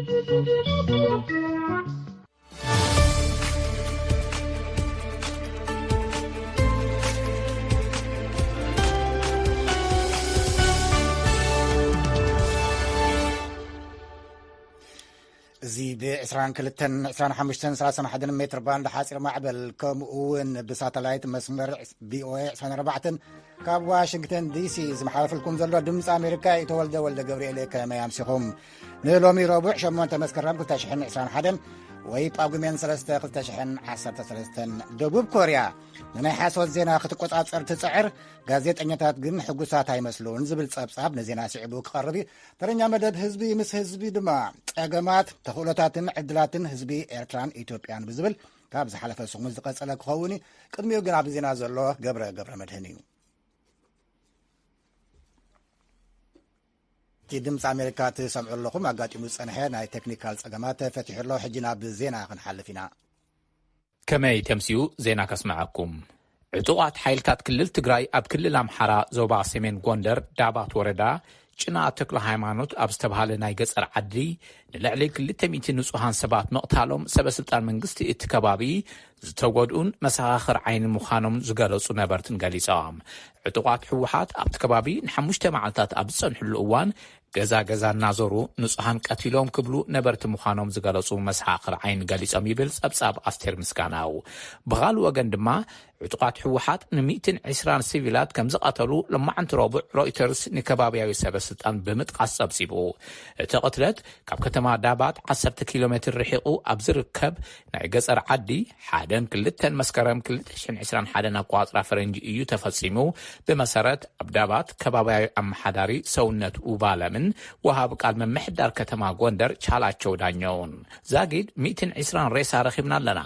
زي بعسران كلتن عسران حمشتن 31 متر باند حاصر معبل كمون بساتلايت مسمر BOA 24 كاب واشنطن دي سي زمحافل لكم زلوا دمص امريكا يتولد ولد جبريل كما يمسخهم نلومي ربع شمونت مسكرم كتشحن 21 ويباغمن 3 دبوب كوريا ناي حاسوت زينا ክትቆጻጸር ትጽዕር ጋዜጠኛታት ግን ሕጉሳት አይመስሉን ዝብል ጸብጻብ ነዜና ሲዕቡ ቀርቢ ተረኛ መደብ ህዝቢ ምስ ህዝቢ ድማ ጸገማት ተኽእሎታትን ዕድላትን ህዝቢ ኤርትራን ኢትዮጵያን ብዝብል ካብ ዝሓለፈ ሰሙን ዝቀጸለ ክኸውን ቅድሚው ግን ኣብ ዜና ዘሎ ገብረ መድህን እዩ ድምጽ ኣሜሪካ ትሰምዑ ኣለኹም ኣጋጢሙ ጸንሐ ናይ ቴክኒካል ጸገማት ተፈቲሕሎ ሕጂና ብዜና ክንሓልፍ ኢና كماي تمسيو زينا كسمعكم عطوات حيلتات كلل تግራይ ኣብ ክልል ኣምሓራ ዞባ ሰሜን ጎንደር ዳባት ወረዳ ጭና ተክለ ሃይማኖት ኣብ ዝተባሃለ ናይ ገጸር ዓዲ ንልዕሊ 200 ንጹሃን ሰባት መቕታሎም ሰበስልጣን መንግስቲ እቲ ከባቢ ዝተጎድኡን መሰኻኽር ዓይኒ ምዃኖም ዝገለጹ ነበርትን ገሊጾም ዕጡቋት ሕወሓት ኣብቲ ከባቢ ንሓሙሽተ መዓልታት ኣብ ዝጸንሕሉ እዋን ገዛ እናዞሩ ንጹሃን ቀቲሎም ክብሉ ነበርቲ ምዃኖም ዝገለጹ መሰኻኽር ዓይኒ ገሊጾም ይብል ጸብጻብ ኣስቴር ምስጋናው ብኻል ወገን ድማ ዕጡቋት ሕወሓት ን120 ሲቪላት ከም ዝቐተሉ ለማዓንቲ ረቡዕ ሮይተርስ ንከባቢያዊ ሰበስልጣን ብምጥቃስ ጸብጺቡ እቲ ቅትለት ካብ ከተማ ዳባት 10 ኪሎ ሜትር ርሒቑ ኣብ ዝርከብ ናይ ገጸር ዓዲ 1-2 መስከረም 2021 ኣቋጽራ ፈረንጂ እዩ ተፈጺሙ ብመሰረት ኣብ ዳባት ከባቢያዊ ኣመሓዳሪ ሰውነት ውባለምን ወሃብ ቃል መምሕዳር ከተማ ጎንደር ቻላቸው ዳኛውን ዛጊድ 120 ሬሳ ረኺብና ኣለና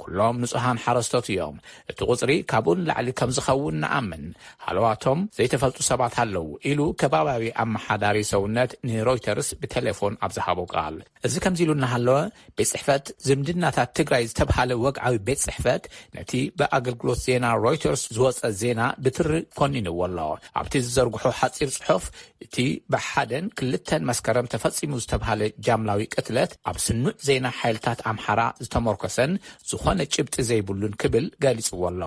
ኩሎም ንጹሃን ሓረስቶት እዮም እቲ ቁጽሪ ካብኡን ላዕሊ ከም ዝኸውን ንኣምን ሃለዋቶም ዘይተፈልጡ ሰባት ኣለዉ ኢሉ ከባቢያዊ ኣመሓዳሪ ሰውነት ንሮይተርስ ብቴሌፎን ኣብ ዝሃቦ ቃል እዚ ከምዚ ኢሉ እናሃለወ ቤት ጽሕፈት ዝምድናታት ትግራይ ዝተባሃለ ወግዓዊ ቤት ጽሕፈት ነቲ ብኣገልግሎት ዜና ሮይተርስ ዝወፀ ዜና ብትሪ ኮኒንዎ ኣሎ ኣብቲ ዝዘርግሖ ሓፂር ጽሑፍ እቲ ብሓደን 2 መስከረም ተፈጺሙ ዝተባሃለ ጃምላዊ ቅትለት ኣብ ስኑዕ ዜና ሓይልታት ኣምሓራ ዝተመርኮሰን ዝኾነ ጭብጢ ዘይብሉን ክብል ገሊጽዎ ኣሎ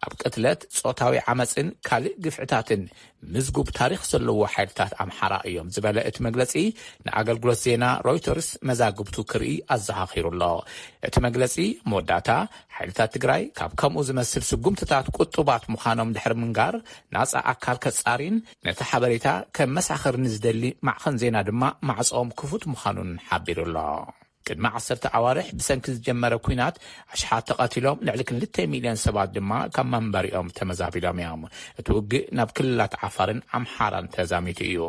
ኣብ ቅትለት ጾታዊ ዓመፅን ካልእ ግፍዕታትን ምዝጉብ ታሪኽ ዘለዎ ሓይልታት ኣምሓራ እዮም ዝበለ እቲ መግለጺ ንኣገልግሎት ዜና ሮይተርስ መዛግብቱ ክርኢ ኣዘኻኺሩ ኣሎ እቲ መግለጺ መወዳእታ ሓይልታት ትግራይ ካብ ከምኡ ዝመስል ስጉምትታት ቁጡባት ምዃኖም ድሕሪ ምንጋር ናጻ ኣካል ከጻሪን ነቲ ሓበሬታ ከም መሳኽር ንዝደሊ ማዕኸን ዜና ድማ ማዕጾም ክፉት ምዃኑን ሓቢሩ ኣሎ ቅድሚ 10 ኣዋርሕ ብሰንኪ ዝጀመረ ኩናት ኣሽሓት ተቐቲሎም ልዕሊ 2 ሚልዮን ሰባት ድማ ካብ መንበሪኦም ተመዛቢሎም እዮም እቲ ውግእ ናብ ክልላት ዓፋርን ኣምሓራን ተዛሚቱ እዩ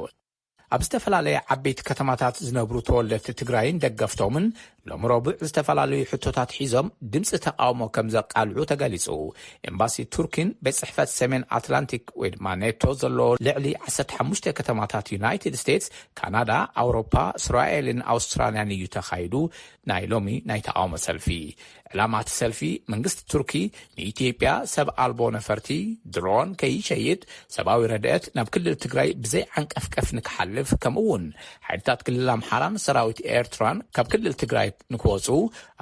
ኣብ ዝተፈላለየ ዓበይቲ ከተማታት ዝነብሩ ተወለድቲ ትግራይን ደገፍቶምን ሎም ረቡዕ ዝተፈላለዩ ሕቶታት ሒዞም ድምፂ ተቃውሞ ከም ዘቃልዑ ተገሊጹ ኤምባሲ ቱርኪን ቤት ጽሕፈት ሰሜን ኣትላንቲክ ወይ ድማ ኔቶ ዘለዎ ልዕሊ 15 ከተማታት ዩናይትድ ስቴትስ ካናዳ ኣውሮፓ እስራኤልን ኣውስትራልያን እዩ ተኻይዱ ናይ ሎሚ ናይ ተቃውሞ ሰልፊ ዕላማት ሰልፊ መንግስቲ ቱርኪ ንኢትዮጵያ ሰብ ኣልቦ ነፈርቲ ድሮን ከይሸይድ ሰብኣዊ ረድኤት ናብ ክልል ትግራይ ብዘይ ዓንቀፍቀፍ ንክሓልፍ ከምኡውን ሓይልታት ክልል ኣምሓራን ሰራዊት ኤርትራን ካብ ክልል ትግራይ ንክወፁ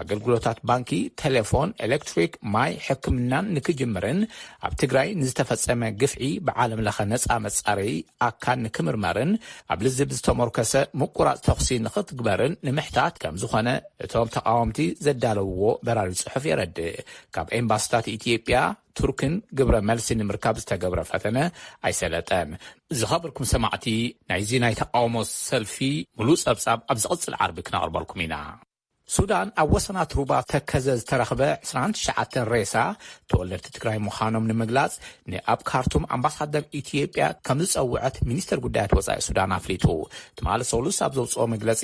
ኣገልግሎታት ባንኪ ቴሌፎን ኤሌክትሪክ ማይ ሕክምናን ንክጅምርን ኣብ ትግራይ ንዝተፈጸመ ግፍዒ ብዓለም ለኸ ነፃ መጻረይ ኣካል ንክምርመርን ኣብ ልዝብ ዝተመርኮሰ ምቁራጽ ተኽሲ ንኽትግበርን ንምሕታት ከም ዝኾነ እቶም ተቃወምቲ ዘዳለውዎ በራሪ ጽሑፍ የረድእ ካብ ኤምባሲታት ኢትዮጵያ ቱርክን ግብረ መልሲ ንምርካብ ዝተገብረ ፈተነ ኣይሰለጠን ዝኸበርኩም ሰማዕቲ ናይዚ ናይ ተቃውሞ ሰልፊ ሙሉእ ጸብጻብ ኣብ ዝቕጽል ዓርቢ ክነቕርበልኩም ኢና ሱዳን ኣብ ወሰናት ሩባ ተከዘ ዝተረኽበ 29 ሬሳ ተወለድቲ ትግራይ ምዃኖም ንምግላጽ ንኣብ ካርቱም ኣምባሳደር ኢትዮጵያ ከም ዝጸውዐት ሚኒስተር ጉዳያት ወጻኢ ሱዳን ኣፍሊጡ ትማል ሰሉስ ኣብ ዘውፅኦ መግለጺ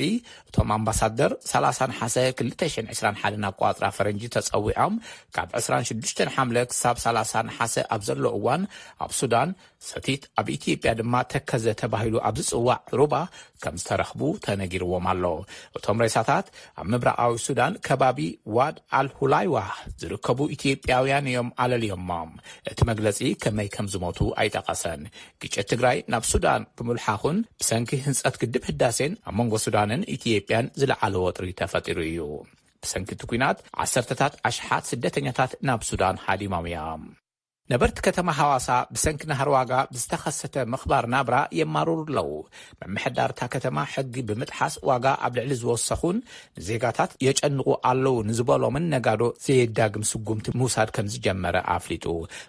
እቶም ኣምባሳደር 30 ሓሰ 2021 ኣቋጽራ ፈረንጂ ተጸዊዖም ካብ 26 ሓምለ ክሳብ 30 ሓሰ ኣብ ዘሎ እዋን ኣብ ሱዳን ሰቲት ኣብ ኢትዮጵያ ድማ ተከዘ ተባሂሉ ኣብ ዝጽዋዕ ሩባ ከም ዝተረኽቡ ተነጊርዎም ኣሎ እቶም ሬሳታት ኣብ ምብራቕ ምብራቃዊ ሱዳን ከባቢ ዋድ አልሁላይዋ ዝርከቡ ኢትዮጵያውያን እዮም አለልዮሞም እቲ መግለጺ ከመይ ከም ዝሞቱ ኣይጠቐሰን ግጭት ትግራይ ናብ ሱዳን ብምልሓኹን ብሰንኪ ህንጸት ግድብ ህዳሴን ኣብ መንጎ ሱዳንን ኢትዮጵያን ዝለዓለ ወጥሪ ተፈጢሩ እዩ ብሰንኪ እቲ ኩናት ዓሰርተታት ኣሽሓት ስደተኛታት ናብ ሱዳን ሓዲሞም እዮም ነበርቲ ከተማ ሐዋሳ ብሰንኪ ነህር ዋጋ ብዝተኸሰተ ምኽባር ናብራ የማርሩ ኣለው መምሕዳርታ ከተማ ሕጊ ብምጥሓስ ዋጋ ኣብ ልዕሊ ዝወሰኹን ዜጋታት የጨንቁ ኣለው ንዝበሎምን ነጋዶ ዘየዳግም ስጉምቲ ምውሳድ ከም ዝጀመረ ኣፍሊጡ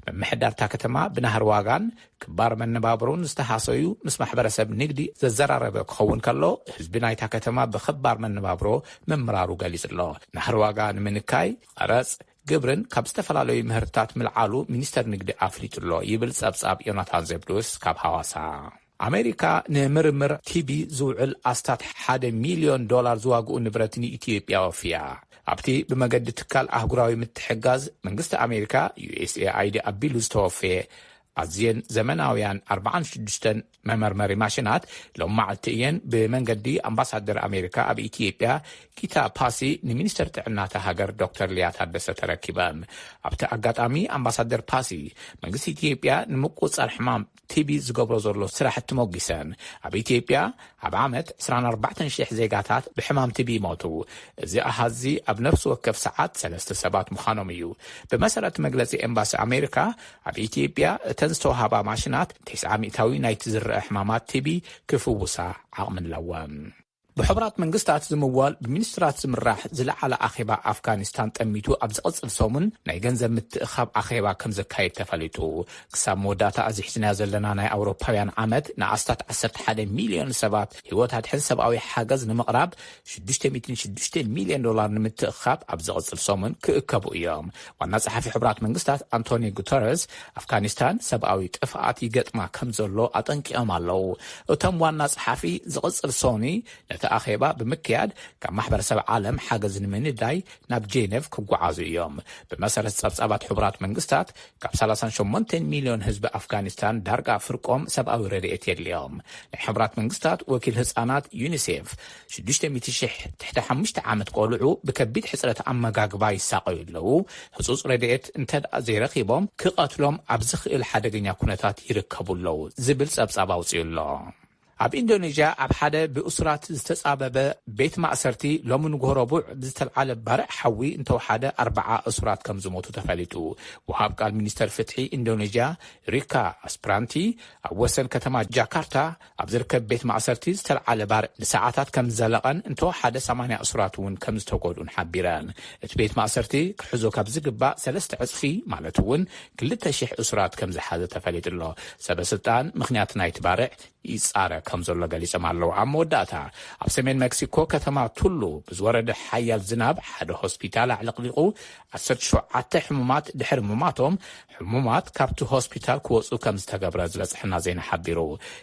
መምሕዳርታ ከተማ ብነህር ዋጋን ክባር መነባብሩን ዝተሓሰዩ ምስ ማሕበረሰብ ንግዲ ዘዘራረበ ክኸውን ከሎ ህዝቢ ናይታ ከተማ ብክባር መነባብሮ መምራሩ ገሊጹ ኣሎ ነህር ዋጋ ንምንካይ ቀረጽ ግብርን ካብ ዝተፈላለዩ ምህርታት ምልዓሉ ሚኒስተር ንግዲ ኣፍሊጡሎ ይብል ጸብጻብ ዮናታን ዘብዶስ ካብ ሐዋሳ ኣሜሪካ ንምርምር ቲቢ ዝውዕል ኣስታት $1 ሚልዮን ዝዋግኡ ንብረት ንኢትዮጵያ ወፍያ ኣብቲ ብመገዲ ትካል ኣህጉራዊ ምትሕጋዝ መንግስቲ ኣሜሪካ USAID ኣቢሉ ዝተወፍየ ኣዝየን ዘመናውያን 46 መመርመሪ ማሽናት ሎም መዓልቲ እየን ብመንገዲ ኣምባሳደር ኣሜሪካ ኣብ ኢትዮጵያ ኪታ ፓሲ ንሚኒስተር ጥዕናታ ሃገር ዶክተር ሊያ ታደሰ ተረኪበን ኣብቲ ኣጋጣሚ ኣምባሳደር ፓሲ መንግስቲ ኢትዮጵያ ንምቁፅጻር ሕማም ቲቢ ዝገብሮ ዘሎ ስራሕቲ ሞጊሰን ኣብ ኢትዮጵያ ኣብ ዓመት 24,000 ዜጋታት ብሕማም ቲቢ ይሞቱ እዚ ኣሃዚ ኣብ ነፍሲ ወከፍ ሰዓት 3 ሰባት ምዃኖም እዩ ብመሰረት መግለጺ ኤምባሲ ኣሜሪካ ኣብ ኢትዮጵያ እተን ዝተዋሃባ ማሽናት 900 ናይቲ ዝርአ ሕማማት ቲቢ ክፍውሳ ዓቕሚ ኣለወን ብሕብራት መንግስታት ዝምዋል ብሚኒስትራት ዝምራሕ ዝለዓለ ኣኼባ ኣፍጋኒስታን ጠሚቱ ኣብ ዝቕጽል ሰሙን ናይ ገንዘብ ምትእኻብ ኣኼባ ከም ዘካየድ ተፈሊጡ ክሳብ መወዳእታ ኣዚሕና ዘለና ናይ ኣውሮፓውያን ዓመት ንኣስታት 11 ሚልዮን ሰባት ህይወት ኣድሕን ሰብኣዊ ሓገዝ ንምቕራብ $606 ሚልዮን ንምትእኻብ ኣብ ዝቕጽል ሰሙን ክእከቡ እዮም ዋና ጸሓፊ ሕብራት መንግስታት አንቶኒ ጉተረስ ኣፍጋኒስታን ሰብኣዊ ጥፍኣት ይገጥማ ከም ዘሎ ኣጠንቂቖም ኣለው እቶም ዋና ጸሓፊ ዝቕጽል ሰሙን ኣኼባ ብምክያድ ካብ ማሕበረሰብ ዓለም ሓገዝ ንምንዳይ ናብ ጄኔቭ ክጓዓዙ እዮም ብመሰረት ጸብጻባት ሕቡራት መንግስታት ካብ 38 ሚልዮን ህዝቢ ኣፍጋኒስታን ዳርጋ ፍርቆም ሰብኣዊ ረድኤት የድልዮም ናይ ሕቡራት መንግስታት ወኪል ህፃናት ዩኒሴፍ 600,000 ትሕቲ 5 ዓመት ቆልዑ ብከቢድ ሕፅረት ኣመጋግባ ይሳቀዩ ኣለው ህጹጽ ረድኤት እንተደኣ ዘይረኺቦም ክቐትሎም ኣብ ዝኽእል ሓደገኛ ኩነታት ይርከቡ ኣለው ዝብል ጸብጻብ ኣውፅኡ ኣሎ ኣብ ኢንዶኔዥያ ኣብ ሓደ ብእስራት ዝተጻበበ ቤት ማእሰርቲ ሎሚ ንጎሆ ረቡዕ ብዝተልዓለ ባርዕ ሓዊ እንተወሓደ 40 እስራት ከም ዝሞቱ ተፈሊጡ ወሃብ ቃል ሚኒስተር ፍትሒ ኢንዶኔዥያ ሪካ ኣስፕራንቲ ኣብ ወሰን ከተማ ጃካርታ ኣብ ዝርከብ ቤት ማእሰርቲ ዝተልዓለ ባርዕ ንሰዓታት ከም ዘለቐን እንተወሓደ 80 እስራት እውን ከም ዝተጎዱን ሓቢረን እቲ ቤት ማእሰርቲ ክሕዞ ካብ ዝግባእ 3 ዕጽፊ ማለት እውን 200 እስራት ከም ዝሓዘ ተፈሊጡሎ ሰበስልጣን ምኽንያት ናይቲ ባርዕ ይጻረ ከም ዘሎ ገሊጾም ኣለው ኣብ መወዳእታ ኣብ ሰሜን ሜክሲኮ ከተማ ቱሉ ብዝወረደ ሓያል ዝናብ ሓደ ሆስፒታል ኣዕለቕሊቑ 17 ሕሙማት ድሕሪ ምማቶም ሕሙማት ካብቲ ሆስፒታል ክወፁ ከም ዝተገብረ ዝበፅሕና ዜና ሓቢሩ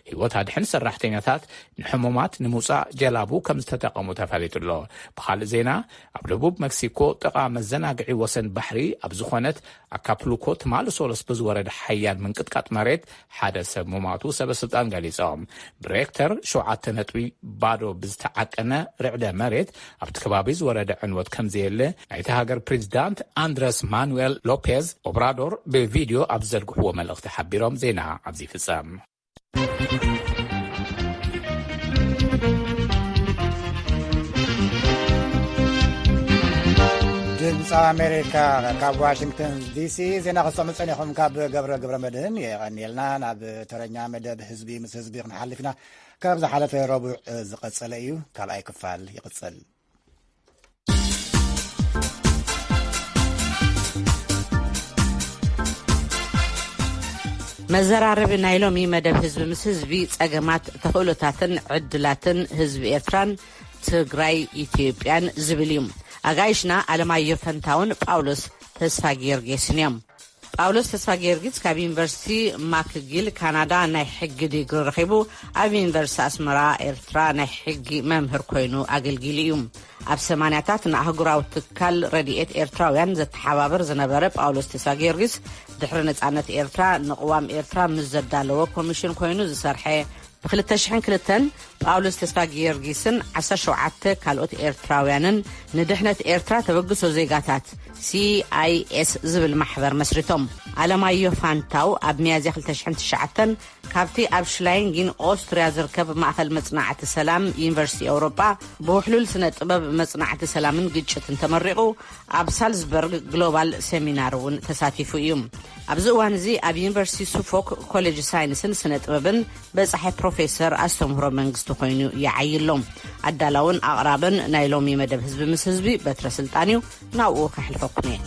ህይወት ኣድሕን ሰራሕተኛታት ንሕሙማት ንምውፃእ ጀላቡ ከም ዝተጠቐሙ ተፈሊጡሎ ብኻልእ ዜና ኣብ ደቡብ ሜክሲኮ ጥቓ መዘናግዒ ወሰን ባሕሪ ኣብ ዝኾነት ኣካፕሉኮ ትማሊ ሶሎስ ብዝወረደ ሓያል ምንቅጥቃጥ መሬት ሓደ ሰብ ምማቱ ሰበስልጣን ገሊጾም ብሬክተር 7.0 ባዶ ብዝተዓቀነ ርዕደ መሬት ኣብቲ ከባቢ ዝወረደ ዕንወት ከም ዘየለ ናይቲ ሃገር ፕሬዚዳንት አንድረስ ማኑኤል ሎፔዝ ኦብራዶር ብቪድዮ ኣብ ዘርግሕዎ መልእኽቲ ሓቢሮም ዜና ኣብዚ ፍጸም ድምፂ ኣሜሪካ ካብ ዋሽንግተን ዲሲ ዜና ክሰሙ ፀኒኹም ካብ ገብረ መድህን የቐኒልና ናብ ተረኛ መደብ ህዝቢ ምስ ህዝቢ ክንሓልፍ ኢና ካብ ዝሓለፈ ረቡዕ ዝቐጸለ እዩ ካልኣይ ክፋል ይቕጽል መዘራረቢ ናይ ሎሚ መደብ ህዝቢ ምስ ህዝቢ ጸገማት ተኽእሎታትን ዕድላትን ህዝቢ ኤርትራን ትግራይ ኢትዮጵያን ዝብል እዩ ኣጋይሽና ኣለማዮ ፈንታውን ጳውሎስ ተስፋ ጊዮርጊስን እዮም ጳውሎስ ተስፋ ጊዮርጊስ ካብ ዩኒቨርሲቲ ማክጊል ካናዳ ናይ ሕጊ ዲግሪ ረኺቡ ኣብ ዩኒቨርሲቲ ኣስመራ ኤርትራ ናይ ሕጊ መምህር ኮይኑ ኣገልጊሉ እዩ ኣብ 80ታት ንኣህጉራዊ ትካል ረድኤት ኤርትራውያን ዘተሓባበር ዝነበረ ጳውሎስ ተስፋ ጊዮርጊስ ድሕሪ ነጻነት ኤርትራ ንቕዋም ኤርትራ ምስ ዘዳለወ ኮሚሽን ኮይኑ ዝሰርሐ ብ2002 ጳውሎስ ተስፋ ጊዮርጊስን 17 ካልኦት ኤርትራውያንን ንድሕነት ኤርትራ ተበግሶ ዜጋታት CIS ዝብል ማሕበር መስሪቶም ኣለማዮ ፋንታው ኣብ ሚያዝያ 2009 ካብቲ ኣብ ሽላይንጊን ኦስትሪያ ዝርከብ ማእከል መጽናዕቲ ሰላም ዩኒቨርሲቲ ኤውሮጳ ብውሕሉል ስነ ጥበብ መጽናዕቲ ሰላምን ግጭትን ተመሪቑ ኣብ ሳልዝበርግ ግሎባል ሴሚናር እውን ተሳቲፉ እዩ። ኣብዚ እዋን እዚ ኣብ ዩኒቨርሲቲ ሱፎክ ኮሌጅ ሳይንስን ስነ ጥበብን በጻሒ ፕሮፌሰር ኣስተምህሮ መንግስቲ ኮይኑ ይዓይሎም። ኣዳላውን ኣቕራብን ናይ ሎሚ መደብ ህዝቢ ምስ ህዝቢ በትረ ስልጣን እዩ። ናብኡ ከሕልፈኩም እየ።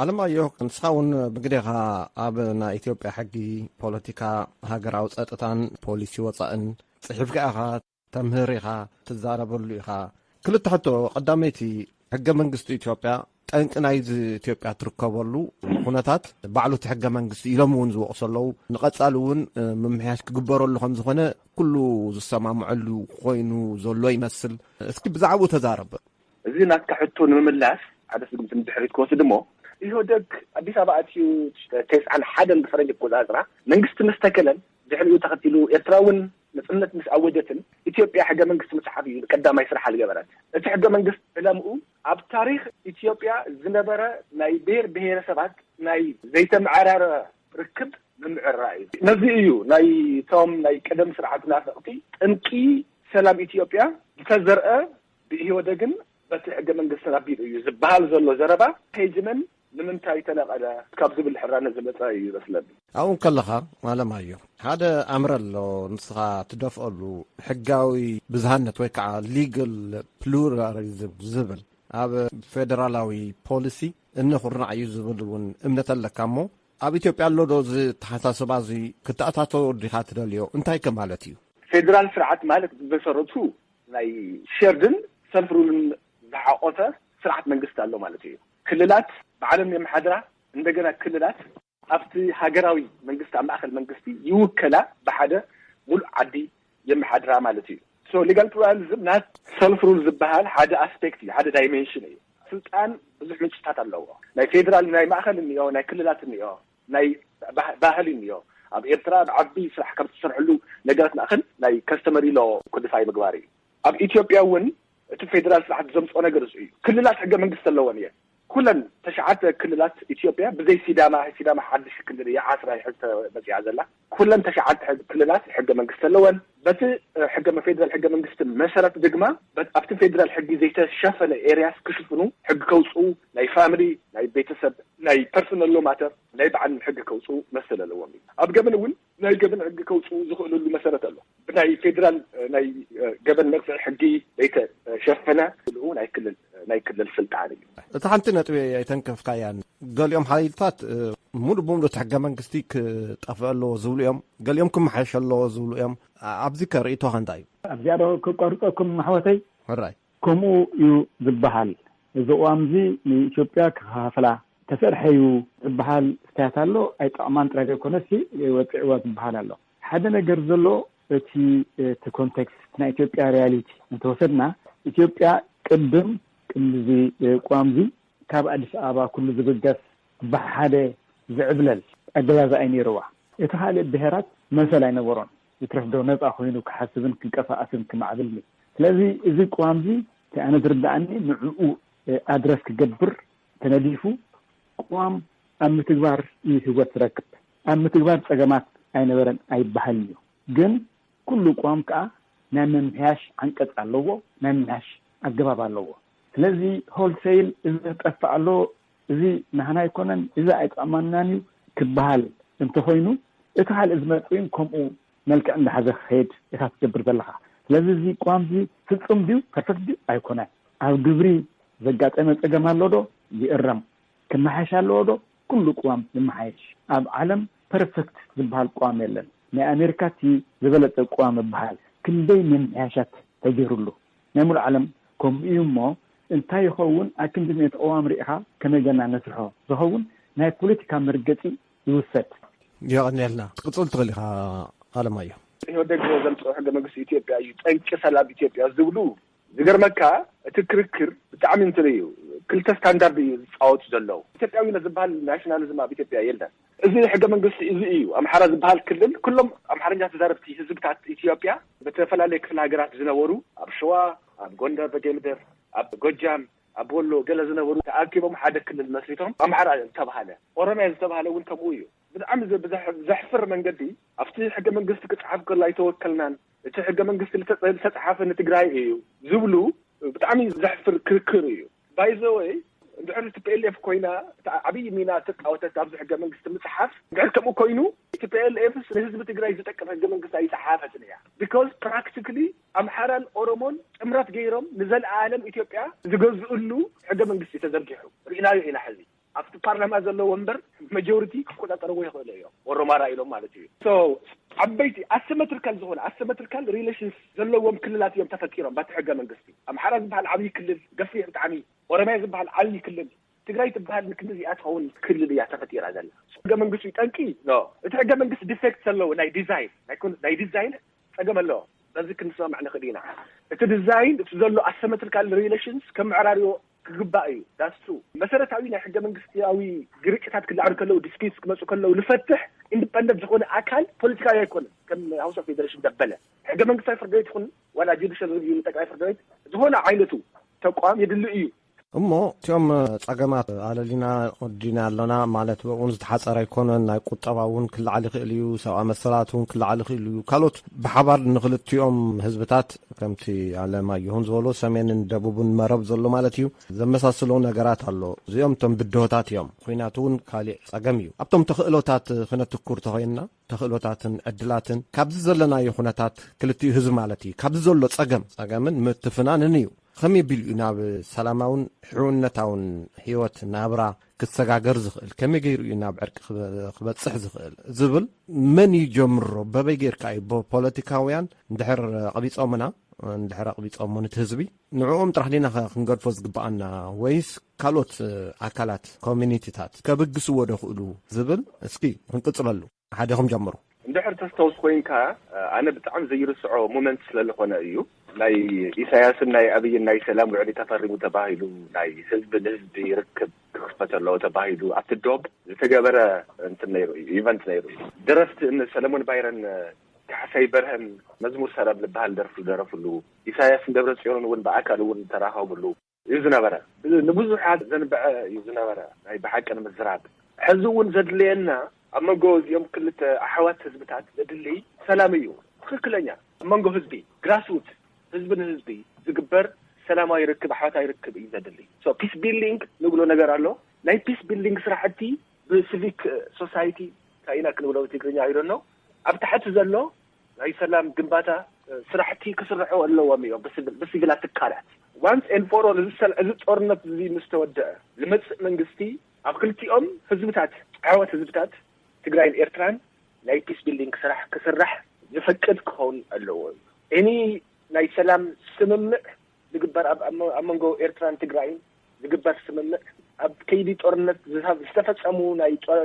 ኣለማዮ ንስኻውን ብግዴኻ ኣብ ናይ ኢትዮጵያ ሕጊ ፖለቲካ ሃገራዊ ፀጥታን ፖሊሲ ወፃእን ጽሒፍካ ኢኻ ተምህሪኻ ትዛረበሉ ኢኻ ክልተ ሕቶ ቀዳመይቲ ሕገ መንግስቲ ኢትዮጵያ ጠንቂ ናይ ኢትዮጵያ ትርከበሉ ኩነታት ባዕሉ እቲ ሕገ መንግስቲ ኢሎም እውን ዝወቕሰለዉ ንቐጻሊ እውን ምምሕያሽ ክግበረሉ ከም ዝኾነ ኩሉ ዝሰማምዐሉ ኮይኑ ዘሎ ይመስል። እስኪ ብዛዕባኡ ተዛረበ። እዚ ናትካ ሕቶ ንምምላስ ሓደ ስግምት ድሕሪት ክወስድ እሞ ኢህወደግ አዲስ አበባ ኣትዩ ተስዓን ሓደን ብፈረንጅ ቆጻጽራ መንግስቲ መስተከለን ድሕሪኡ ተኸቲሉ ኤርትራውን ነጽነት ምስ ኣወጀትን ኢትዮጵያ ሕገ መንግስቲ መጽሓፍ እዩ ቀዳማይ ስራሕ አልገበራት። እቲ ሕገ መንግስቲ ዕላምኡ ኣብ ታሪክ ኢትዮጵያ ዝነበረ ናይ ብሔር ብሔረሰባት ናይ ዘይተመዓራረ ርክብ ንምዕራይ ነዚ እዩ ናይ ቶም ናይ ቀደም ስርዓት ናፍቕቲ ጥንቂ ሰላም ኢትዮጵያ ዝተዘርአ ብኢህወደግን በቲ ሕገ መንግስቲ ኣቢሉ እዩ ዝበሃል ዘሎ ዘረባ ሄጅመን ንምንታይ ተለቐለ ካብ ዝብል ሕራነ ዝመፀ እዩ ይመስለኒ። ኣብኡ ከለኻ ኣለማዮ ሓደ ኣምረሎ ንስኻ ትደፍአሉ ሕጋዊ ብዝሃነት ወይ ከዓ ሊጋል ፕሉራሊዝም ዝብል ኣብ ፌደራላዊ ፖሊሲ እንኹርናዕ እዩ ዝብል እውን እምነት ኣለካ እሞ ኣብ ኢትዮጵያ ኣሎ ዶ ዝተሓሳስባ እዚ ክትኣታተው ዲኻ ትደልዮ እንታይ ከማለት እዩ? ፌደራል ስርዓት ማለት ብመሰረቱ ናይ ሸርድን ሰልፍሩልን ዝሓቆተ ስርዓት መንግስቲ ኣሎ ማለት እዩ። ክልላት بعلم يمحدرة عندنا كللات أفتي هجراوي منجست عم أخذ منجستي يوكلا بحدا مول عدي يمحدرة مالتي. So legal pluralism ناس self rules بهال هذا aspectي هذا dimensionي. سلطان بزح من شتات اللوه. ناي فيدرال ناي ما أخذ النيو ناي كللات النيو ناي بهال النيو. أب إيرترا عبي صح كم تصرح له نجارة أخذ ناي customary law كوديفاي مقباري. أب إثيوبيا ون الفيدرال صح زمس أنا جرسي كللات حاجة منجست اللوانية. كلن تشعت كللات إثيوبيا بزي سيداما حدش كلية عصرة حتى بس يعزلها كلن تشعت كللات حق منقست اللون بس حق ما فيدرال حق منقست مسألة دقمة بس أبت فيدرال حق زي تشافى الأرياس كشفنو حق كوسو لاي فاميلي لاي بيتسب لاي بيرسونال لو ماتر لاي بعد حق كوسو مسألة لوامي أبقى بنقول لاي قبل حق كوسو زخلوا له مسألة له بناي فيدرال لاي قبل نقص حقي ليت شافنا له لاي كل السلطة تحنتنا يتنكف كيان قال يوم حيلتات مو بومدو تحق منقستيك طفى له زول يوم قال يومكم حيش الله زول يوم عبذكر ايتو هانداي ابيارو كقرطكم محوتي هراي كومو يو ذبحال زوامزي ني ኢትዮጵያ ከፋፈላ ተሰርሐዩ ዝብሃል ስታታሎ አይ ጣማን ጥራገ ኮነሲ ወጥዕዋ ዝብሃል አሎ ሓደ ነገር ዘሎ እቲ ኮንቴክስት ናይ ኢትዮጵያ ሪያሊቲ እንተወሰድና ኢትዮጵያ ቅድም እዚ ቋምዚ ካብ አዲስ አበባ ኩሉ ዝብገስ በሓደ ዝዕብለል አገዛዛ አይነርዋ የተሃለ ብሔራት መሰል አይነበሮን ይትረፍዶ ነፃ ኮይኑ ከሐስብን ክንቀሳቀስን ከማዕብልኒ ስለዚህ እዚ ቋምዚ ተአነ ድርዳአኒ ንዕኡ አድረስ ክገብር ተነዲፉ ቋም አም ትግባር ይህወት ረክብ አም ትግባር ፀገማት አይነበረን አይባህልኒ ግን ኩሉ ቋም ከአ ናይ መንሕያሽ አንቀጽ ኣለዎ ናይ መንሕያሽ አገባብ ኣለዎ ስለዚህ ሆልሴል እዚ ጠፋሎ እዚ ናህና ይኮነን እዚ አይጣማናኒ ክባሃል እንተ ኮይኑ እቲ ሓል ዝመጽን ከምኡ መልክዕ እንደሓዘ ኸይድ እታ ትገብር ዘለኻ ስለዚህ እዚ ቋምዚ ፍጹም ዲው ፐርፌክት ዲው አይኮነን ኣብ ግብሪ ዘጋጠመ ፀገም ኣሎ ዶ ይእረም ክመሓሽ ኣሎ ዶ ኩሉ ቋም ይመሓሽ ኣብ ዓለም ፐርፌክት ዝበሃል ቋም የለን ናይ ኣሜሪካ ቲ ዝበለጠ ቋም ይበሃል ክንደይ መንሕያሻት ተገይሩሉ ናይ ሙሉ ዓለም ከምኡ እሞ እንታይ ይኸውን ኣክንድነት ኦዋም ሪኢኻ ከመገና ነስርሖ ዝኸውን ናይ ፖለቲካ መርገፂ ይውሰድ يغنيلنا قصلت غليها على مايو ይሄ ደግሞ ዘምጽኦ ሕገ መንግስት ኢትዮጵያ እዩ ጠንቂ ሰላም ኢትዮጵያ ዝብሉ ዝገርመካ እቲ ክርክር ብጣዕሚ እንትልዩ ክልተ ስታንዳርድ እዩ ዝፃወቱ ዘለው ኢትዮጵያዊነት ዝበሃል ናሽናሊዝም ኣብ ኢትዮጵያ የለን እዚ ሕገ መንግስቲ እዚ እዩ ኣምሓራ ዝበሃል ክልል ኩሎም ኣምሓርኛ ተዛረብቲ ህዝብታት ኢትዮጵያ በተፈላለየ ክፍለ ሃገራት ዝነበሩ ኣብ ሸዋ ኣብ ጎንደር በጌምድር ኣብ ጎጃም ኣብ ወሎ ገለ ዝነበሩ ተኣኪቦም ሓደ ክልል መስሪቶም ኣምሓራ ዝተባሃለ ኦሮሚያ ዝተባሃለ እውን ከምኡ እዩ ብጣዕሚ ዘሕፍር መንገዲ ኣብቲ ሕገ መንግስቲ ክፅሓፍ ከሎ ኣይተወከልናን እቲ ሕገ መንግስቲ ዝተፅሓፈ ንትግራይ እዩ ዝብሉ ብጣዕሚ ዘሕፍር ክርክር እዩ ባይዘወይ ድሕሪ TPLF ኮይና ዓብይ ሚና ተጫወተት ኣብዚ ሕገ መንግስቲ ምፅሓፍ ድሕሪ ከምኡ ኮይኑ TPLF ንህዝቢ ትግራይ ዝጠቅም ሕገ መንግስቲ ኣይፅሓፈትን እያ because practically ኣምሓራን ኦሮሞን ጥምረት ገይሮም ንዘለዓለም ኢትዮጵያ ዝገዝኡሉ ሕገ መንግስቲ ተዘርጊሑ ርኢናዮ ኢና ሕዚ ኣብቲ ፓርላማ ዘሎ ወንበር ማጆሪቲ ክቆጣጠርዎ ይኽእሉ እዮም ወሮማራ ኢሎም ማለት እዩ so ዓበይቲ ኣሰመትሪካል ዝኾነ ኣሰመትሪካል ሪሌሽንስ ዘለዎም ክልላት እዮም ተፈቂሮም ባት ሕገ መንግስቲ ኣምሓራ ዝበሃል ዓብይ ክልል ገፊሕ ብጣዕሚ ኦሮሚያ ዝበሃል ዓብይ ክልል ትግራይ ትበሃል ንክንዚኣ ትኸውን ክልል እያ ተፈጢራ ዘላ ሕገ መንግስቲ ጠንቂ ኖ እቲ ሕገ መንግስቲ ዲፌክት ዘለዎ ናይ ዲዛይን ፀገም ኣለዎ በዚ ክንሰማዕ ንኽእል ኢና እቲ ዲዛይን እቲ ዘሎ ኣሰመትሪካል ሪሌሽንስ ከም ምዕራርዮ ክግባእ እዩ ዳሱ መሰረታዊ ናይ ሕገ መንግስታዊ ግርጭታት ክልዓሉ ከለው ዲስፒትስ ክመፁ ከለው ልፈትሕ ኢንዲፐንደንት ዝኾነ ኣካል ፖለቲካዊ ኣይኮነን ከም ሃውስ ኦፍ ፌደሬሽን ደበለ ሕገ መንግስታዊ ፍርድ ቤት ይኹን ዋላ ጁዲሻል ሪቪው ጠቅላይ ፍርድ ቤት ዝኾነ ዓይነቱ ተቋም የድሊ እዩ እሞ እቲኦም ፀገማት ኣለሊና ወዲና ኣለና ማለት እውን ዝተሓፀረ ኣይኮነን ናይ ቁጠባ እውን ክልዓል ይኽእል እዩ ሰብኣ መሰላት እውን ክልዓል ይኽእል እዩ ካልኦት ብሓባር ንክልቲኦም ህዝብታት ከምቲ ኣለማየሁን ዝበሎ ሰሜንን ደቡብን መረብ ዘሎ ማለት እዩ ዘመሳሰሉ ነገራት ኣሎ እዚኦም እቶም ብድሆታት እዮም ኩናት እውን ካሊእ ፀገም እዩ ኣብቶም ተኽእሎታት ክነትኩር ተኾይንና ተኽእሎታትን ዕድላትን ካብዚ ዘለናዮ ኩነታት ክልቲኡ ህዝቢ ማለት እዩ ካብዚ ዘሎ ፀገምን ምትፍናንን እዩ ከመይ ቢሉ ናብ ሰላማውን ሕውነታውን ህይወት ናብራ ክሰጋገር ዝኽእል ከመይ ገይሩ እዩ ናብ ዕርቂ ክበፅሕ ዝኽእል ዝብል መን ይጀምሮ በበይ ጌርካ እዩ ፖለቲካውያን እንድሕር ቀቢፆምና እንድሕር ቀቢፆም ነቲ ህዝቢ ንዕኦም ጥራሕ ዲና ክንገድፎ ዝግባአና ወይስ ካልኦት ኣካላት ኮሚኒቲታት ከብግስዎ ዶ ይኽእሉ ዝብል እስኪ ክንቅፅለሉ ሓደኹም ጀምሩ እንድሕር ተስተውስ ኮይንካ ኣነ ብጣዕሚ ዘይርስዖ ሞመንት ስለዝኾነ እዩ ናይ ኢሳያስን ናይ ኣብይን ናይ ሰላም ውዕሊ ተፈሪሙ ተባሂሉ ናይ ህዝቢ ንህዝቢ ይርክብ ክኽፈት ኣለዎ ተባሂሉ ኣብቲ ዶብ ዝተገበረ እንትን ነይሩ እዩ ኢቨንት ነይሩ እዩ ደረፍቲ ሰለሞን ባይረን ካሕሳይ በርሀን መዝሙር ሰላም ዝበሃል ደረፍሉ ኢሳያስን ደብረፅዮንን እውን ብኣካል እውን ተራኸብሉ እዩ ዝነበረ ንብዙሓት ዘንበዐ እዩ ዝነበረ ናይ ብሓቂ ንምዝራብ ሕዚ እውን ዘድልየና ኣብ መንጎ እዚኦም ክልተ ኣሕዋት ህዝብታት ዘድሊ ሰላም እዩ ትክክለኛ ኣብ መንጎ ህዝቢ ግራስሩት ህዝቢ ንህዝቢ ዝግበር ሰላማዊ ርክብ ኣሕዋታዊ ርክብ እዩ ዘድሊ ሶ ፒስ ቢልዲንግ ንብሎ ነገር ኣሎ ናይ ፒስ ቢልዲንግ ስራሕቲ ብሲቪክ ሶሳይቲ ካኢና ክንብሎ ትግርኛ አይዶን ነው ኣብ ታሕቲ ዘሎ ናይ ሰላም ግንባታ ስራሕቲ ክስርሑ ኣለዎም እዮም ብሲቪላት ትካላት ዋንስ ኤንድ ፎር ኦል እዚ ጦርነት እዚ ምስተወደአ ዝመፅእ መንግስቲ ኣብ ክልቲኦም ህዝብታት ኣሕዋት ህዝብታት ትግራይን ኤርትራን ናይ ፒስ ቢልዲንግ ስራሕ ክስራሕ ዝፈቅድ ክኸውን ኣለዎ እኒ ናይ ሰላም ስምምዕ ዝግበር ኣብ መንጎ ኤርትራን ትግራይን ዝግበር ስምምዕ ኣብ ከይዲ ጦርነት ዝተፈጸሙ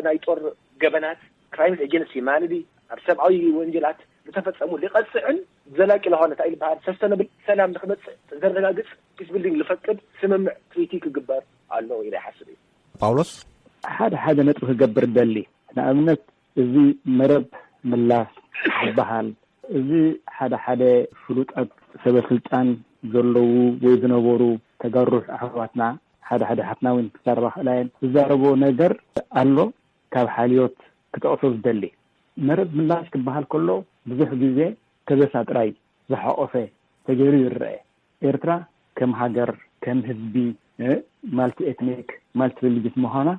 ናይ ጦር ገበናት ክራይምስ ኤጀንሲ ማንዲ ኣብ ሰብኣዊ ወንጀላት ዝተፈጸሙ ሊቐፅዕን ዘላቂ ለሆነ ታይል ባህር ሰስተነብል ሰላም ንኽመፅእ ዘረጋግፅ ፒስ ቢልዲንግ ዝፈቅድ ስምምዕ ትሪቲ ክግበር ኣለዎ ኢለ ይሓስብ እዩ ጳውሎስ ሓደ ነጥብ ክገብር ደሊ ንኣብነት እዚ መረብ ምላስ ዝበሃል እዚ ሓደ ፍሉጣት ሰበስልጣን ዘለዉ ወይ ዝነበሩ ተጋሩሕ ኣሕዋትና ሓደ ሓትናውን ክሰርሕ ላይን ዝዛረቦ ነገር ኣሎ ካብ ሓልዮት ክተቕሶ ዝደሊ መረብ ምላስ ክበሃል ከሎ ብዙሕ ግዜ ከበሳ ጥራይ ዝሓቆፈ ተገይሩ ይርአ ኤርትራ ከም ሃገር ከም ህዝቢ ማልቲ ኤትኒክ ማልቲ ሪሊጅስ ምዃና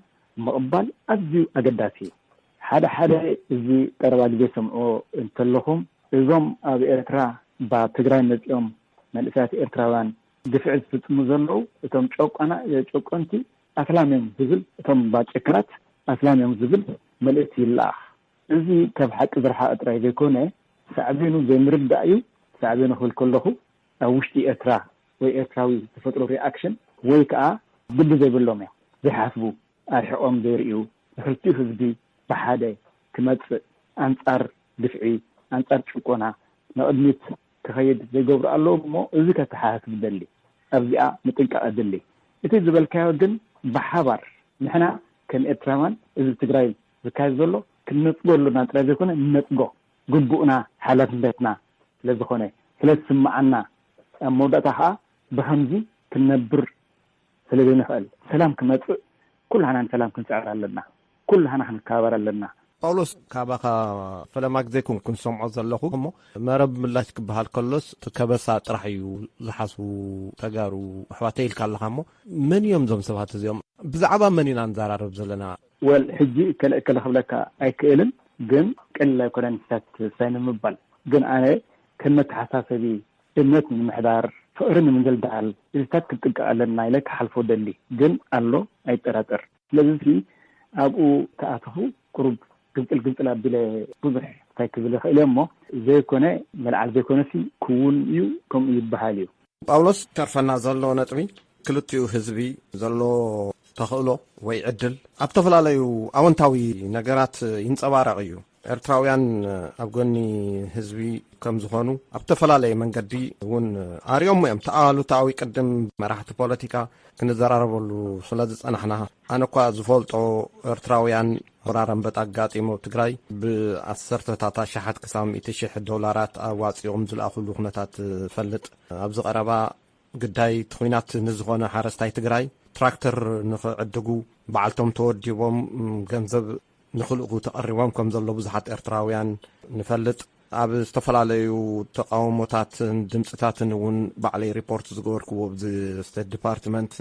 ምቕባል ኣዝዩ ኣገዳሲ ሓደ እዚ ቀረባ ግዜ ሰምዖ እንተለኹም እዞም ኣብ ኤርትራ ብትግራይ መፅኦም መንእሰያት ኤርትራውያን ግፍዒ ዝፍፅሙ ዘለዉ እቶም ጨቆንቲ ኣስላምዮም ዝብል እቶም ባጨክራት ኣስላምዮም ዝብል መልእክቲ ይለኣኽ እዚ ካብ ሓቂ ዝረሓቐ ጥራይ ዘይኮነ ሳዕቤኑ ዘይምርዳእ እዩ ሳዕቤኑ ክብል ከለኹ ኣብ ውሽጢ ኤርትራ ወይ ኤርትራዊ ተፈጥሮ ሪኣክሽን ወይ ከዓ ግዲ ዘይብሎም እዮም ዘይሓስቡ ኣርሕቖም ዘይርእዩ ንክልቲኡ ህዝቢ ብሓደ ክመፅእ ኣንጻር ግፍዒ ኣንጻር ጭቆና ንቅድሚት ክኸይድ ዘይገብሩ ኣለዎ እሞ እዚ ከተሓሳስብ ደሊ ኣብዚኣ ምጥንቃቕ ደሊ እቲ ዝበልካዮ ግን ብሓባር ንሕና ከም ኤርትራውያን እዚ ትግራይ ዝካየድ ዘሎ ክንነፅጎሉ ናጥራ ዘይኮነ ንነፅጎ ግቡእና ሓላፍነትና ስለዝኾነ ስለዝስማዓና ኣብ መውዳእታ ከዓ ብከምዚ ክንነብር ስለዘይንኽእል ሰላም ክመፅእ ኩልሃና ንሰላም ክንፅዕር ኣለና ኩልሃና ክንከባበር ኣለና ጳውሎስ ካባኻ ፈለማ ግዜ ክንሰምዖ ዘለኹ እሞ መረብ ምላሽ ክበሃል ከሎስ ከበሳ ጥራሕ እዩ ዝሓስቡ ተጋሩ ኣሕዋተይ ኢልካ ኣለኻ እሞ መን እዮም ዞም ሰባት እዚኦም ብዛዕባ መን ኢና ንዘራርብ ዘለና ወል ሕጂ ከልእከለ ክብለካ ኣይክእልን ግን ቀሊል ኣይኮነን ሳይን ምባል ግን ኣነ ከመተሓሳሰቢ እምነት ንምሕዳር ፍቅሪ ንምንዝልዳል እዚታት ክንጥንቀቕ ኣለና ኢለ ክሓልፎ ደሊ ግን ኣሎ ኣይጠራጠር ስለዚ ኣብኡ ተኣትኹ ቁሩብ ግልፅል ኣቢለ ብዙሕ እንታይ ክብል ይኽእል እሞ ዘይኮነ መልዓል ዘይኮነ ክውን እዩ ከምኡ ይበሃል እዩ ጳውሎስ ተርፈና ዘሎ ነጥቢ ክልቲኡ ህዝቢ ዘሎ ተኽእሎ ወይ ዕድል ኣብ ተፈላለዩ ኣወንታዊ ነገራት ይንፀባረቕ እዩ ኤርትራውያን ኣብ ጎኒ ህዝቢ ከም ዝኾኑ ኣብ ተፈላለየ መንገዲ እውን ኣርዮም እዮም ተኣሉታዊ ቅድም መራሕቲ ፖለቲካ ክንዘራረበሉ ስለ ዝፀናሕና ኣነ እኳ ዝፈልጦ ኤርትራውያን ወራር ኣንበጣ ኣጋጢሞ ትግራይ ብዓሰርተታት ሸሓት ክሳብ 100,000 ዶላራት ኣዋፂኦም ዝለኣኽሉ ኩነታት ፈልጥ ኣብዚ ቀረባ ግዳይ ኩናት ንዝኾነ ሓረስታይ ትግራይ ትራክተር ንኽዕድጉ በዓልቶም ተወዲቦም ገንዘብ ንኽልኡ ተቐሪቦም ከም ዘሎ ብዙሓት ኤርትራውያን ንፈልጥ ኣብ ዝተፈላለዩ ተቃውሞታትን ድምፅታትን እውን ባዕለይ ሪፖርት ዝገበርክዎ ብስቴት ዲፓርትመንት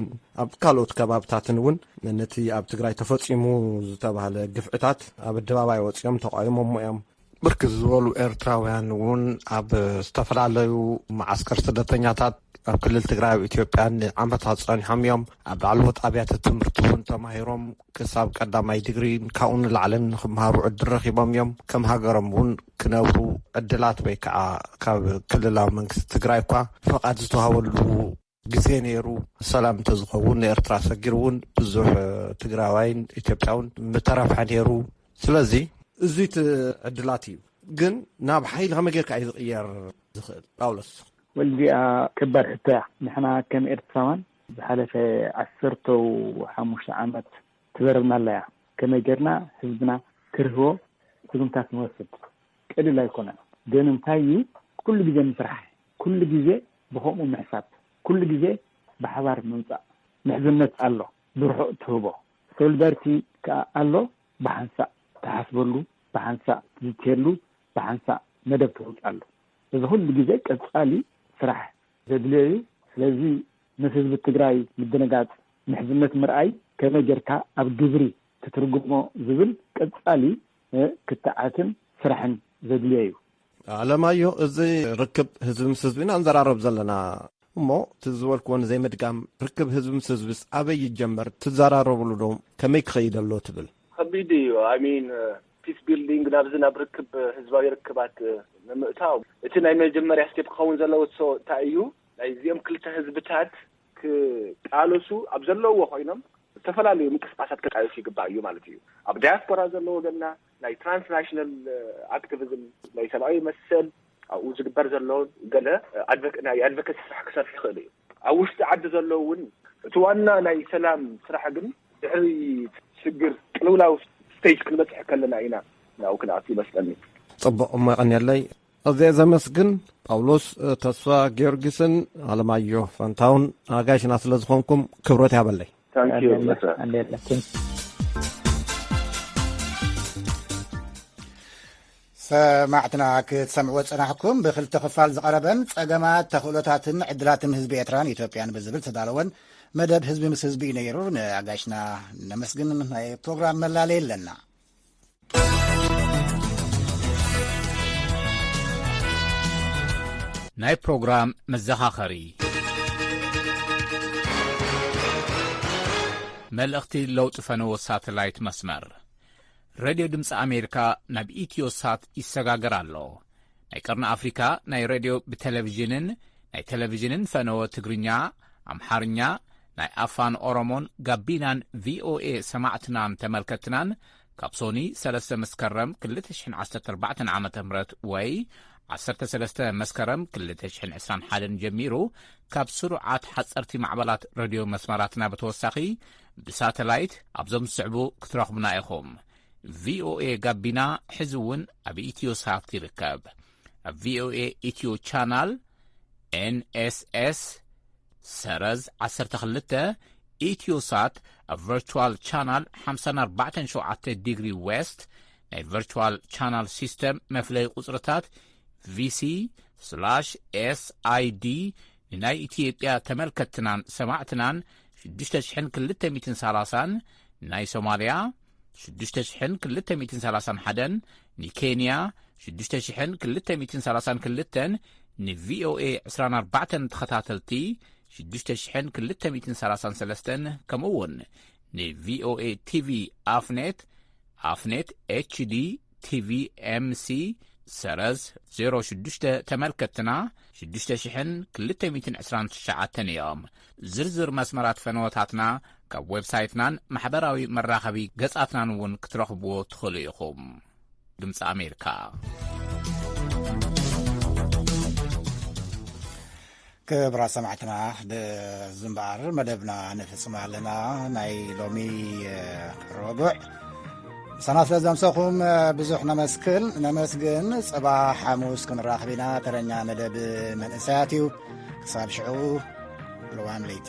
ኣብ ካልኦት ከባብታትን እውን ነቲ ኣብ ትግራይ ተፈፂሙ ዝተባሃለ ግፍዕታት ኣብ ኣደባባይ ወፂኦም ተቃዊሞም እዮም ብርክት ዝበሉ ኤርትራውያን እውን ኣብ ዝተፈላለዩ ማዓስከር ስደተኛታት ኣብ ክልል ትግራይ ኣብ ኢትዮጵያን ዓመታት ፀኒሖም እዮም ኣብ ላዕለዎት ኣብያተ ትምህርቲ እውን ተማሂሮም ክሳብ ቀዳማይ ዲግሪ ካብኡ ንላዕልን ንክመሃሩ ዕድል ረኺቦም እዮም ከም ሃገሮም እውን ክነብሩ ዕድላት ወይ ከዓ ካብ ክልላዊ መንግስቲ ትግራይ እኳ ፈቃድ ዝተዋሃበሉ ግዜ ነይሩ ሰላም እንተዝኸውን ንኤርትራ ሰጊር እውን ብዙሕ ትግራዋይን ኢትዮጵያውን ምተረፍሐ ነይሩ ስለዚ እዚ ዕድላት እዩ ግን ናብ ሓይሊ ከመይ ጌርካ እዩ ዝቕየር ዝኽእል ጳውሎስ ወልዚኣ ከባድ ሕቶያ ንሕና ከም ኤርትራውያን ዝሓለፈ 15 ዓመት ትበርብና ኣለያ ከመይ ጌርና ህዝብና ክርህቦ ትግምታት ንወስድ ቀሊል ኣይኮነን ግን እንታይ እዩ ኩሉ ግዜ ምስራሕ ኩሉ ግዜ ብከምኡ ምሕሳብ ኩሉ ግዜ ብሓባር ምምፃእ ምሕዝነት ኣሎ ብርሑቕ ትህቦ ሶሊዳሪቲ ከዓ ኣሎ ብሓንሳእ ተሓስበሉ ብሓንሳእ ዝትየሉ ብሓንሳእ መደብ ትውፅኣሉ እዚ ኩሉ ግዜ ቀፃሊ ስራሕ ዘድልዮ እዩ ስለዚ ምስ ህዝቢ ትግራይ ምድንጋፅ ምሕዝነት ምርኣይ ከመይ ጌርካ ኣብ ግብሪ ክትርጉሞ ዝብል ቀፃሊ ክትዓትን ስራሕን ዘድልዮ እዩ ኣለማዮ እዚ ርክብ ህዝቢ ምስ ህዝቢና ንዘራረብ ዘለና እሞ ትዝበልክዎ ንዘይምድጋም ርክብ ህዝቢ ምስ ህዝቢስ ኣበይ ይጀመር ትዘራረብሉ ዶ ከመይ ክኸይድ ኣሎ ትብል ከቢድ እዩ ሚን ፒስ ቢልዲንግ ናብዚ ናብ ርክብ ህዝባዊ ርክባት ንምእታው እቲ ናይ መጀመርያ ስቴፕ ክኸውን ዘለዎ እንታይ እዩ ናይ እዚኦም ክልተ ህዝብታት ክቃለሱ ኣብ ዘለዎ ኮይኖም ዝተፈላለዩ ምንቅስቃሳት ከቃለሱ ይግባእ እዩ ማለት እዩ ኣብ ዳያስፖራ ዘለዎ ገና ናይ ትራንስናሽናል ኣክቲቪዝም ናይ ሰብኣዊ መሰል ኣብኡ ዝግበር ዘሎ ገለ ኣድቮኬሲ ስራሕ ክሰርሕ ይኽእል እዩ ኣብ ውሽጢ ዓዲ ዘሎ እውን እቲ ዋና ናይ ሰላም ስራሕ ግን ድሕሪ ሽግር ቅልውላው ስቴጅ ክንበፅሕ ከለና ኢና ናው ክንኣቱ ይመስለኒ ፅቡቅ እሞቀኒለይ እዚኣ ዘመስግን ጳውሎስ ተስፋ ጊዮርጊስን ኣለማዮ ፋንታውን ኣጋይሽና ስለ ዝኾንኩም ክብሮት ያበለይ ሰማዕትና ክትሰምዕዎ ፀናሕኩም ብክልተ ክፋል ዝቐረበን ፀገማት ተኽእሎታትን ዕድላትን ህዝቢ ኤርትራን ኢትዮጵያን ብዝብል ተዳለወን መደብ ህዝቢ ምስ ህዝቢ እዩ ነይሩ ንኣጋይሽና ነመስግን ናይ ፕሮግራም መላለየ ኣለና ናይ ፕሮግራም መዘኻኸሪ መልእኽቲ ለውጢ ፈነወ ሳተላይት መስመር ሬድዮ ድምፂ ኣሜሪካ ናብ ኢትዮሳት ይሰጋገር ኣሎ ናይ ቀርኒ ኣፍሪካ ናይ ሬድዮ ብቴሌቭዥንን ናይ ቴሌቭዥንን ፈነወ ትግርኛ ኣምሓርኛ ናይ ኣፋን ኦሮሞን ጋቢናን ቪኦኤ ሰማዕትናን ተመልከትናን ካብ ሶኒ 3 መስከረም 2014 ዓ.ም ወይ 13 መስከረም 2021 ጀሚሩ ካብ ስሩዓት ሓጸርቲ ማዕበላት ሬድዮ መስመራትና ብተወሳኺ ብሳተላይት ኣብዞም ዝስዕቡ ክትረኽቡና ኢኹም። ቪኦኤ ጋቢና ሕዚ እውን ኣብ ኢትዮሳት ይርከብ። ኣብ ቪኦኤ ኢትዮ ቻናል NSS ሰረዝ 12 ኢትዮሳት ኣብ ቨርቹዋል ቻናል 547 ዲግሪ ዌስት ናይ ቨርቹዋል ቻናል ሲስተም መፍለይ ቁጽርታት VC/SID ንናይ ኢትዮጵያ ተመልከትናን ሰማዕትናን 6230 ናይ ሶማልያ 6231 ንኬንያ 6232 ንቪኦኤ 24 ተኸታተልቲ 6233 ከምኡውን ንቪኦኤ ቲቪ ኣፍኔት HD ቲቪ MC ሰረዝ 06 ተመልከትና 6229 እዮም። ዝርዝር መስመራት ፈነወታትና ካብ ዌብሳይትናን ማሕበራዊ መራኸቢ ገጻትናን እውን ክትረኽብዎ ትኽእሉ ኢኹም። ድምፂ ኣሜሪካ ክብራ ሰማዕትና ብዝምባር መደብና ንፍጽም ኣለና። ናይ ሎሚ ረቡዕ ሰናት ስለዘምሰኹም ብዙሕ ነመስግን። ጽባ ሓሙስ ክንራኸብ ኢና። ተረኛ መደብ መንእሰያት እዩ። ክሳብ ሽዑ ልዋን ለይቲ